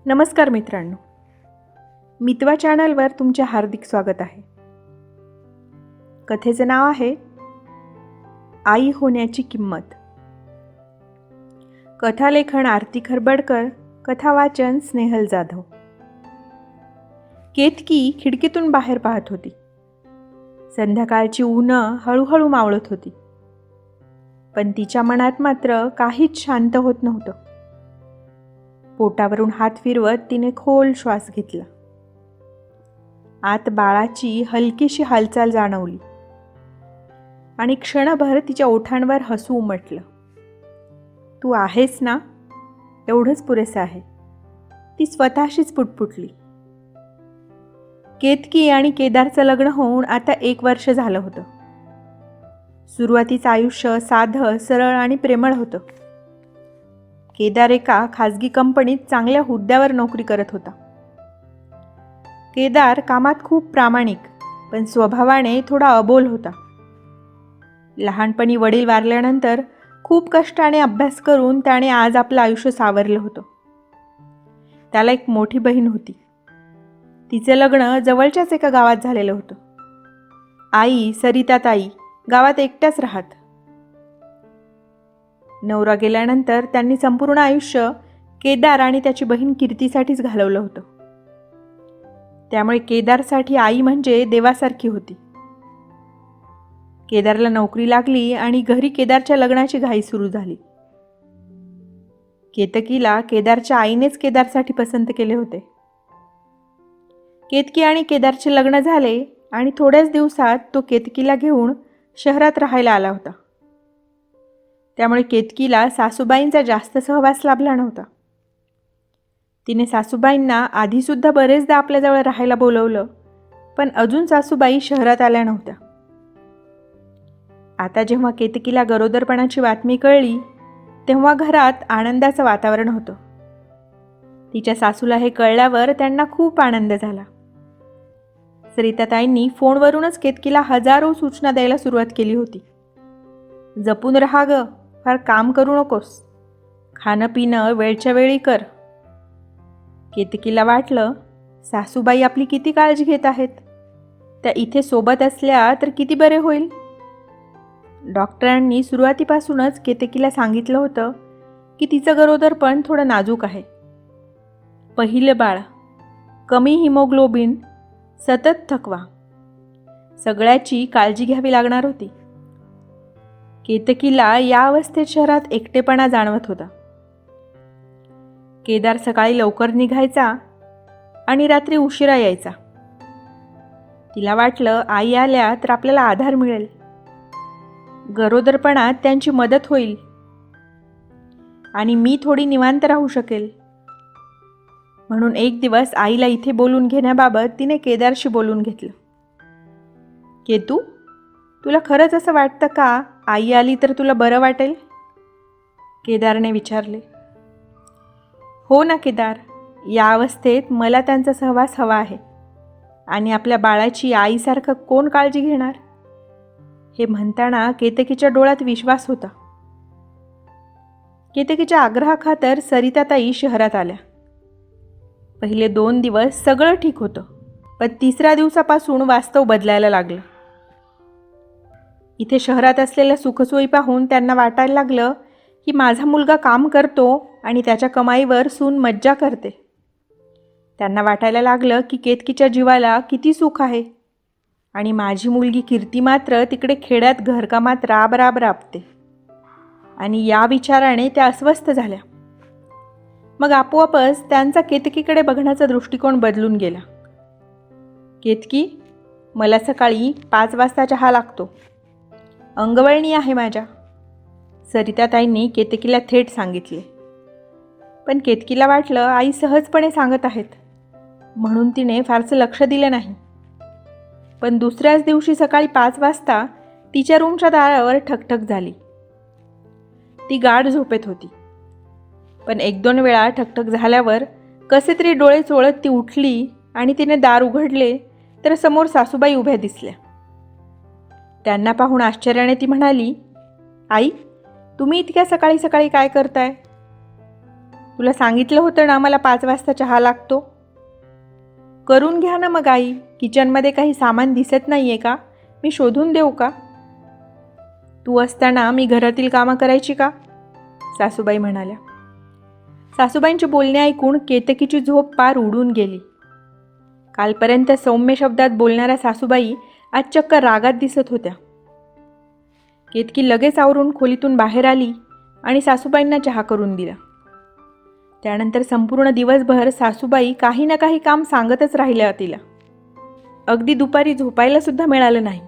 नमस्कार मित्रांनो, मितवा चॅनलवर तुमचे हार्दिक स्वागत आहे. कथेचं नाव आहे आई होण्याची किंमत. कथालेखन आरती खरबडकर, कथावाचन स्नेहल जाधव. केतकी खिडकीतून बाहेर पाहत होती. संध्याकाळची ऊनं हळूहळू मावळत होती, पण तिच्या मनात मात्र काहीच शांत होत नव्हतं. पोटावरून हात फिरवत तिने खोल श्वास घेतला. आत बाळाची हलकीशी हालचाल जाणवली आणि क्षणभर तिच्या ओठांवर हसू उमटलं. तू आहेस ना, एवढंच पुरेसं आहे, ती स्वतःशीच पुटपुटली. केतकी आणि केदारचं लग्न होऊन आता 1 वर्ष झालं होतं. सुरुवातीचं आयुष्य साधं, सरळ आणि प्रेमळ होतं. केदार एका खाजगी कंपनीत चांगल्या हुद्द्यावर नोकरी करत होता. केदार कामात खूप प्रामाणिक, पण स्वभावाने थोडा अबोल होता. लहानपणी वडील वारल्यानंतर खूप कष्टाने अभ्यास करून त्याने आज आपलं आयुष्य सावरलं होतं. त्याला एक मोठी बहीण होती. तिचं लग्न जवळच्याच एका गावात झालेलं होतं. आई सरिताताई गावात एकट्याच राहत. नवरा गेल्यानंतर त्यांनी संपूर्ण आयुष्य केदार आणि त्याची बहीण कीर्तीसाठीच घालवलं होतं. त्यामुळे केदारसाठी आई म्हणजे देवासारखी होती. केदारला नोकरी लागली आणि घरी केदारच्या लग्नाची घाई सुरू झाली. केतकीला केदारच्या आईनेच केदारसाठी पसंत केले होते. केतकी आणि केदारचे लग्न झाले आणि थोड्याच दिवसात तो केतकीला घेऊन शहरात राहायला आला होता. त्यामुळे केतकीला सासूबाईंचा जास्त सहवास लाभला नव्हता. तिने सासूबाईंना आधीसुद्धा बरेचदा आपल्याजवळ राहायला बोलवलं, पण अजून सासूबाई शहरात आल्या नव्हत्या. आता जेव्हा केतकीला गरोदरपणाची बातमी कळली, तेव्हा घरात आनंदाचं वातावरण होतं. तिच्या सासूला हे कळल्यावर त्यांना खूप आनंद झाला. सरिताताईंनी फोनवरूनच केतकीला हजारो सूचना द्यायला सुरुवात केली होती. जपून राहा ग, फार काम करू नकोस, खाणं पिणं वेळच्या वेळी कर. केतकीला वाटलं, सासूबाई आपली किती काळजी घेत आहेत, त्या इथे सोबत असल्या तर किती बरे होईल. डॉक्टरांनी सुरुवातीपासूनच केतकीला सांगितलं होतं की तिचं गरोदरपण थोडं नाजूक आहे. पहिलं बाळ, कमी हिमोग्लोबिन, सतत थकवा, सगळ्याची काळजी घ्यावी लागणार होती. केतकीला या अवस्थेत शहरात एकटेपणा जाणवत होता. केदार सकाळी लवकर निघायचा आणि रात्री उशिरा यायचा. तिला वाटलं, आई आल्या तर आपल्याला आधार मिळेल, गरोदरपणात त्यांची मदत होईल आणि मी थोडी निवांत राहू शकेल. म्हणून एक दिवस आईला इथे बोलून घेण्याबाबत तिने केदारशी बोलून घेतलं. केतू, तुला खरंच असं वाटतं का आई आली तर तुला बरं वाटेल? केदारने विचारले. हो ना केदार, या अवस्थेत मला त्यांचा सहवास हवा आहे आणि आपल्या बाळाची आईसारखं कोण काळजी घेणार? हे म्हणताना केतकीच्या डोळ्यात विश्वास होता. केतकीच्या आग्रहाखातर सरिताताई शहरात आल्या. पहिले 2 दिवस सगळं ठीक होतं, पण 3ऱ्या दिवसापासून वास्तव बदलायला लागलं. इथे शहरात असलेल्या सुखसोयी पाहून त्यांना वाटायला लागलं की माझा मुलगा काम करतो आणि त्याच्या कमाईवर सून मज्जा करते. त्यांना वाटायला लागलं की केतकीच्या जीवाला किती सुख आहे आणि माझी मुलगी कीर्ती मात्र तिकडे खेड्यात घरकामात राब राबते. आणि या विचाराने त्या अस्वस्थ झाल्या. मग आपोआपच त्यांचा केतकीकडे बघण्याचा दृष्टिकोन बदलून गेला. केतकी, मला सकाळी 5 वाजता चहा लागतो, अंगवळणी आहे माझ्या, सरिताताईंनी केतकीला थेट सांगितले. पण केतकीला वाटलं आई सहजपणे सांगत आहेत, म्हणून तिने फारसं लक्ष दिलं नाही. पण दुसऱ्याच दिवशी सकाळी 5 वाजता तिच्या रूमच्या दारावर ठकठक झाली. ती गाढ झोपेत होती, पण 1-2 वेळा ठकठक झाल्यावर कसे तरी डोळे चोळत ती उठली आणि तिने दार उघडले तर समोर सासूबाई उभ्या दिसल्या. त्यांना पाहून आश्चर्याने ती म्हणाली, आई, तुम्ही इतक्या सकाळी सकाळी काय करताय? तुला सांगितलं होतं ना मला 5 वाजता चहा लागतो. करून घ्या ना मग आई, किचनमध्ये काही सामान दिसत नाही आहे का? मी शोधून देऊ का? तू असताना मी घरातील कामं करायची का? सासूबाई म्हणाल्या. सासूबाईंचे बोलणे ऐकून केतकीची झोप पार उडून गेली. कालपर्यंत सौम्य शब्दात बोलणाऱ्या सासूबाई आज चक्क रागात दिसत होत्या. केतकी लगेच आवरून खोलीतून बाहेर आली आणि सासूबाईंना चहा करून दिला. त्यानंतर संपूर्ण दिवसभर सासूबाई काही ना काही काम सांगतच राहिल्या तिला. अगदी दुपारी झोपायला सुद्धा मिळालं नाही.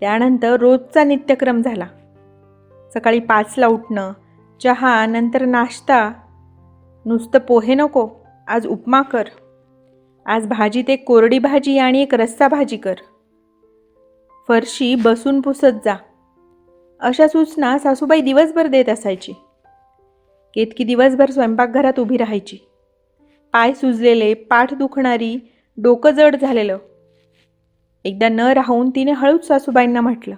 त्यानंतर रोजचा नित्यक्रम झाला. सकाळी 5ला उठणं, चहा, नंतर नाश्ता. नुसतं पोहे नको, आज उपमा कर. आज भाजीत एक कोरडी भाजी आणि एक रस्सा भाजी कर. फरशी बसून पुसत जा. अशा सूचना सासूबाई दिवसभर देत असायची. केतकी दिवसभर स्वयंपाकघरात उभी राहायची. पाय सुजलेले, पाठ दुखणारी, डोकं जड झालेलं. एकदा न राहून तिने हळूच सासूबाईंना म्हटलं,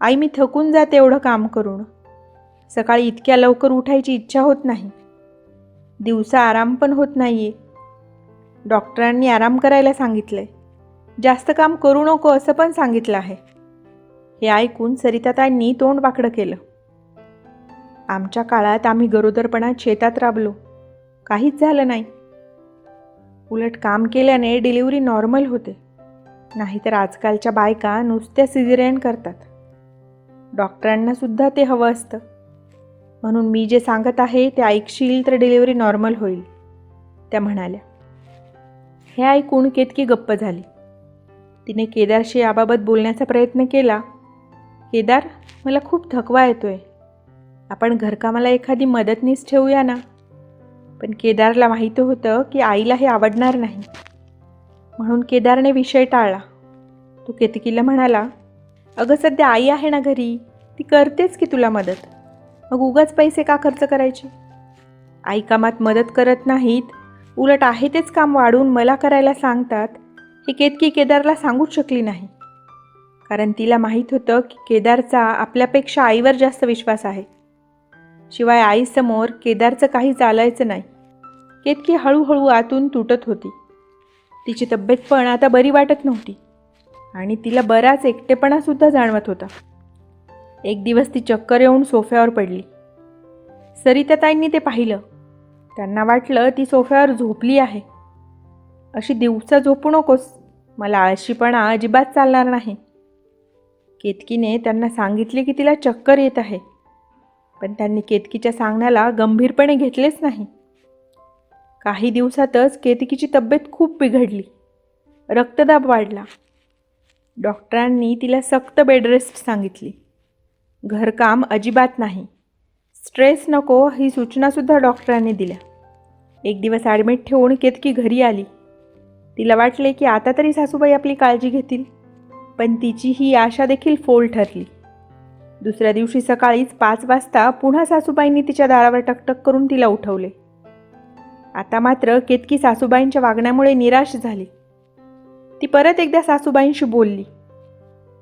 आई मी थकून जाते एवढं काम करून. सकाळी इतक्या लवकर उठायची इच्छा होत नाही. दिवसा आराम पण होत नाहीये. डॉक्टरांनी आराम करायला सांगितलंय. जास्त काम करू नको असं पण सांगितलं आहे. हे ऐकून सरिताताईंनी तोंड वाकडं केलं. आमच्या काळात आम्ही गरोदरपणात शेतात राबलो, काहीच झालं नाही. उलट काम केल्याने डिलिव्हरी नॉर्मल होते. नाहीतर आजकालच्या बायका नुसत्या सिझेरियन करतात. डॉक्टरांना सुद्धा ते हवं असतं. म्हणून मी जे सांगत आहे ते ऐकशील तर डिलिव्हरी नॉर्मल होईल, त्या म्हणाल्या. हे ऐकून केतकी गप्प झाली. तिने केदारशी याबाबत बोलण्याचा प्रयत्न केला. केदार, मला खूप थकवा येतोय. आपण घरकामाला एखादी मदतनीस ठेवूया ना. पण केदारला माहिती होतं की आईला हे आवडणार नाही. म्हणून केदारने विषय टाळला. तो केतकीला म्हणाला, अगं सध्या आई आहे ना घरी, ती करतेच की तुला मदत. मग उगाच पैसे का खर्च करायचे? आई कामात मदत करत नाहीत, उलट आहे तेच काम वाढवून मला करायला सांगतात. हे केतकी केदारला सांगूच शकली नाही. कारण तिला माहीत होतं की केदारचा आपल्यापेक्षा आईवर जास्त विश्वास आहे. शिवाय आईसमोर केदारचं काही चालायचं नाही. केतकी हळूहळू आतून तुटत होती. तिची तब्येत पण आता बरी वाटत नव्हती आणि तिला बराच एकटेपणासुद्धा जाणवत होता. एक दिवस ती चक्कर येऊन सोफ्यावर पडली. सरिताताईंनी ते पाहिलं. त्यांना वाटलं ती सोफ्यावर झोपली आहे. अशी दिवसा झोपू नकोस, मला आळशीपणा अजिबात चालणार नाही. केतकीने त्यांना सांगितले की तिला चक्कर येत आहे. पण त्यांनी केतकीच्या सांगण्याला गंभीरपणे घेतलेच नाही. काही दिवसातच केतकीची तब्येत खूप बिघडली. रक्तदाब वाढला. डॉक्टरांनी तिला सक्त बेड रेस्ट सांगितली. घरकाम अजिबात नाही. स्ट्रेस नको ही सूचनासुद्धा डॉक्टरांनी दिल्या. एक दिवस ॲडमिट ठेवून केतकी घरी आली. तिला वाटले की आता तरी सासूबाई आपली काळजी घेतील. पण तिची ही आशा देखील फोल ठरली. दुसऱ्या दिवशी सकाळीच 5 वाजता पुन्हा सासूबाईंनी तिच्या दारावर टकटक करून तिला उठवले. आता मात्र केतकी सासूबाईंच्या वागण्यामुळे निराश झाली. ती परत एकदा सासूबाईंशी बोलली.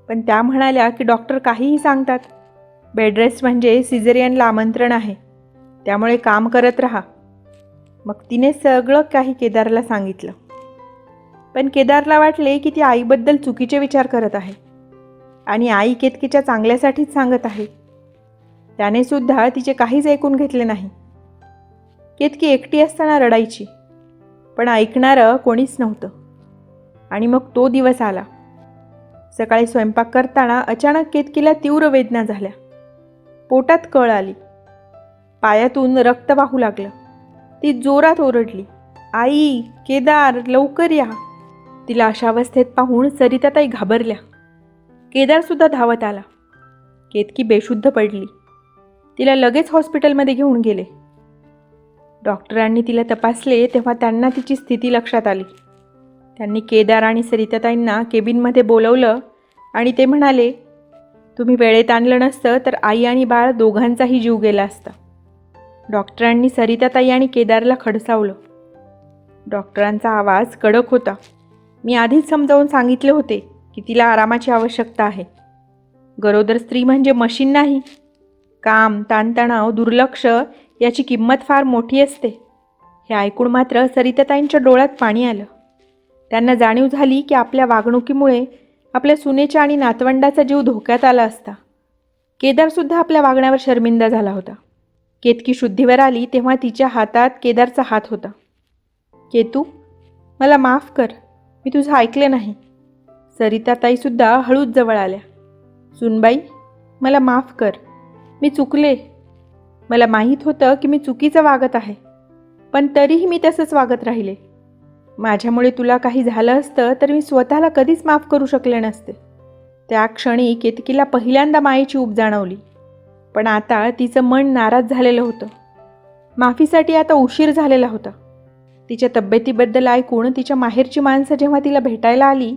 पण त्या म्हणाल्या की डॉक्टर काहीही सांगतात. बेड रेस्ट म्हणजे सिझेरियनला आमंत्रण आहे, त्यामुळे काम करत राहा. मग तिने सगळं काही केदारला सांगितलं. पण केदारला वाटले की ती आईबद्दल चुकीचे विचार करत आहे आणि आई केतकीच्या चांगल्यासाठीच सांगत आहे. त्याने सुद्धा तिचे काहीच ऐकून घेतले नाही. केतकी एकटी असताना रडायची, पण ऐकणारं कोणीच नव्हतं. आणि मग तो दिवस आला. सकाळी स्वयंपाक करताना अचानक केतकीला तीव्र वेदना झाल्या. पोटात कळ आली. पायातून रक्त वाहू लागलं. ती जोरात ओरडली, आई, केदार, लवकर या. तिला अशा अवस्थेत पाहून सरिताताई घाबरल्या. केदारसुद्धा धावत आला. केतकी बेशुद्ध पडली. तिला लगेच हॉस्पिटलमध्ये घेऊन गेले. डॉक्टरांनी तिला तपासले तेव्हा त्यांना तिची स्थिती लक्षात आली. त्यांनी केदार आणि सरिताताईंना केबिनमध्ये बोलवलं आणि ते म्हणाले, तुम्ही वेळेत आणलं नसतं तर आई आणि बाळ दोघांचाही जीव गेला असता. डॉक्टरांनी सरिताताई आणि केदारला खडसावलं. डॉक्टरांचा आवाज कडक होता. मी आधीच समजावून सांगितले होते की तिला आरामाची आवश्यकता आहे. गरोदर स्त्री म्हणजे मशीन नाही. काम, ताणतणाव, दुर्लक्ष याची किंमत फार मोठी असते. हे ऐकून मात्र सरिताताईंच्या डोळ्यात पाणी आलं. त्यांना जाणीव झाली की आपल्या वागणुकीमुळे आपल्या सुनेच्या आणि नातवंडाचा जीव धोक्यात आला असता. केदारसुद्धा आपल्या वागण्यावर शर्मिंदा झाला होता. केतकी शुद्धीवर आली तेव्हा तिच्या हातात केदारचा हात होता. केतू, मला माफ कर, मी तुझं ऐकलं नाही. सरिताताईसुद्धा हळूच जवळ आल्या. सुनबाई, मला माफ कर, मी चुकले. मला माहीत होतं की मी चुकीचं वागत आहे, पण तरीही मी तसंच वागत राहिले. माझ्यामुळे तुला काही झालं असतं तर मी स्वतःला कधीच माफ करू शकले नसते. त्या क्षणी केतकीला पहिल्यांदा मायेची ऊब जाणवली. पण आता तिचं मन नाराज झालेलं होतं. माफीसाठी आता उशीर झालेला होता. तिच्या तब्येतीबद्दल ऐकून तिच्या माहेरची माणसं जेव्हा तिला भेटायला आली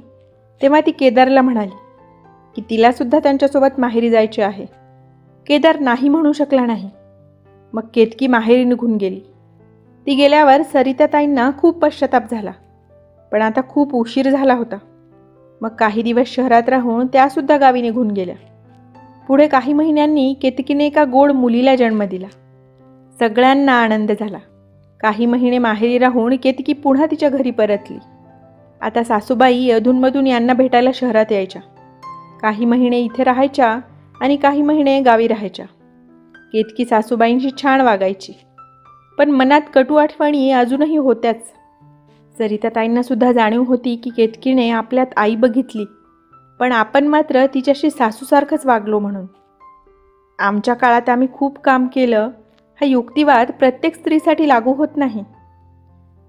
तेव्हा ती केदारला म्हणाली की तिलासुद्धा त्यांच्यासोबत माहेरी जायचे आहे. केदार नाही म्हणू शकला नाही. मग केतकी माहेरी निघून गेली. ती गेल्यावर सरिताताईंना खूप पश्चाताप झाला, पण आता खूप उशीर झाला होता. मग काही दिवस शहरात राहून त्यासुद्धा गावी निघून गेल्या. पुढे काही महिन्यांनी केतकीने एका गोड मुलीला जन्म दिला. सगळ्यांना आनंद झाला. काही महिने माहेरी राहून केतकी पुन्हा तिच्या घरी परतली. आता सासूबाई अधूनमधून यांना भेटायला शहरात यायच्या. काही महिने इथे राहायच्या आणि काही महिने गावी राहायच्या. केतकी सासूबाईंशी छान वागायची, पण मनात कटू आठवणी अजूनही होत्याच. सरिताताईंना सुद्धा जाणीव होती की केतकीने आपल्यात आई बघितली, पण आपण मात्र तिच्याशी सासूसारखंच वागलो म्हणून. आमच्या काळात आम्ही खूप काम केलं हा युक्तिवाद प्रत्येक स्त्रीसाठी लागू होत नाही.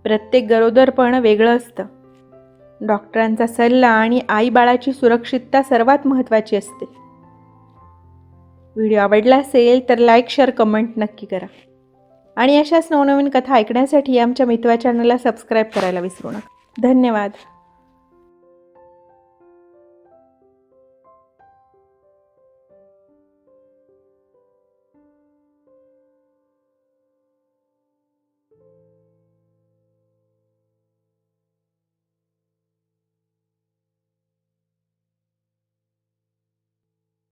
प्रत्येक गरोदरपण वेगळं असतं. डॉक्टरांचा सल्ला आणि आई बाळाची सुरक्षितता सर्वात महत्त्वाची असते. व्हिडिओ आवडला असेल तर लाईक, शेअर, कमेंट नक्की करा. आणि अशाच नवनवीन कथा ऐकण्यासाठी आमच्या मितवा चॅनलला सबस्क्राईब करायला विसरू नका. धन्यवाद.